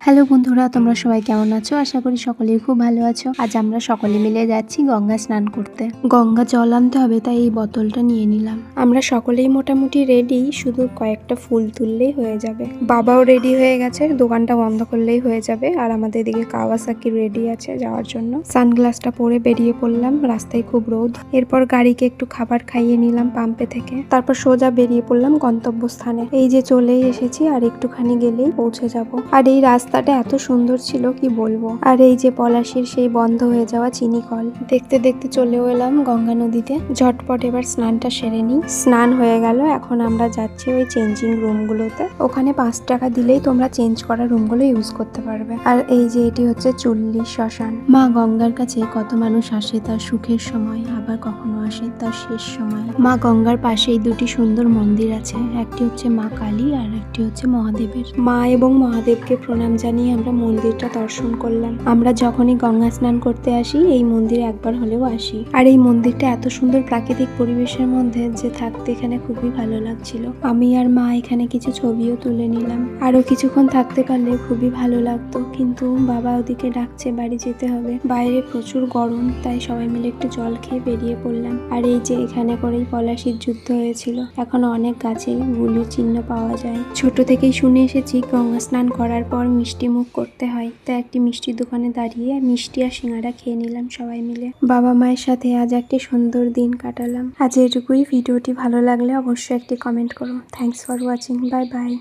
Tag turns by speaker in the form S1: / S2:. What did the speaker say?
S1: Hello বন্ধুরা, তোমরা সবাই কেমন আছো? আশা করি সকলেই খুব ভালো আছো। আজ আমরা সকলে মিলে যাচ্ছি গঙ্গা স্নান করতে। গঙ্গা জল আনতে হবে, তাই এই বোতলটা নিয়ে নিলাম। আমরা সকলেই মোটামুটি রেডি, শুধু কয়েকটা ফুল তুললেই হয়ে যাবে। বাবাও রেডি হয়ে গেছে, দোকানটা বন্ধ করলেই হয়ে যাবে। আর আমাদের দিকে কাওয়াসাকি রেডি আছে যাওয়ার জন্য। সানগ্লাসটা পরে বেরিয়ে পড়লাম, রাস্তায় খুব রোদ। এরপর গাড়িকে একটু খাবার খাইয়ে নিলাম পাম্পে থেকে, তারপর সোজা বেরিয়ে পড়লাম গন্তব্যস্থানে। এই যে চলেই এসেছি, আর একটুখানি গেলেই পৌঁছে যাব। আর এই রাস্তাটা এত সুন্দর ছিল কি বলবো। আর এই যে পলাশির সেই বন্ধ হয়ে যাওয়া চিনি কল, দেখতে দেখতে চলেও এলাম গঙ্গা নদীতে। ঝটপট এবার স্নানটা সেরে নিই। স্নান হয়ে গেল, এখন আমরা যাচ্ছি ওই চেঞ্জিং রুমগুলোতে। ওখানে 5 টাকা দিলেই তোমরা চেঞ্জ করা রুমগুলো ইউজ করতে পারবে। আর এই যে এটি হচ্ছে চুল্লি শ্মশান। মা গঙ্গার কাছে কত মানুষ আসে তার সুখের সময়, আবার কখনো আসে তার শেষ সময়। মা গঙ্গার পাশেই দুটি সুন্দর মন্দির আছে, একটি হচ্ছে মা কালী আর একটি হচ্ছে মহাদেবের। মা এবং মহাদেবকে প্রণাম জানিয়ে আমরা মন্দিরটা দর্শন করলাম। আমরা যখনই গঙ্গা স্নান করতে আসি এই মন্দিরে একবার হলেও আসি। আর এই মন্দিরটা এত সুন্দর প্রাকৃতিক পরিবেশের মধ্যে যে থাকতে এখানে খুবই ভালো লাগছিল। আমি আর মা এখানে কিছু ছবিও তুলে নিলাম। আরো কিছুক্ষণ থাকতে পারলে খুবই ভালো লাগতো, কিন্তু বাবা ওদিকে ডাকছে, বাড়ি যেতে হবে। বাইরে প্রচুর গরম, তাই সবাই মিলে একটু জল খেয়ে বেরিয়ে পড়লাম। আর এই যে এখানে করেই পলাশির যুদ্ধ হয়েছিল। এখন অনেক গাছে গুলির চিহ্ন পাওয়া যায়। ছোট থেকেই শুনে এসেছি গঙ্গা স্নান করার পর মিষ্টি মুখ করতে হয়, তাই একটি মিষ্টির দোকানে দাঁড়িয়ে মিষ্টি আর সিঙ্গারা খেয়ে নিলাম সবাই মিলে। বাবা মায়ের সাথে আজ একটি সুন্দর দিন কাটালাম। আজ এটুকুই। ভিডিওটি ভালো লাগলে অবশ্যই একটি কমেন্ট করো। Thanks for watching. Bye bye.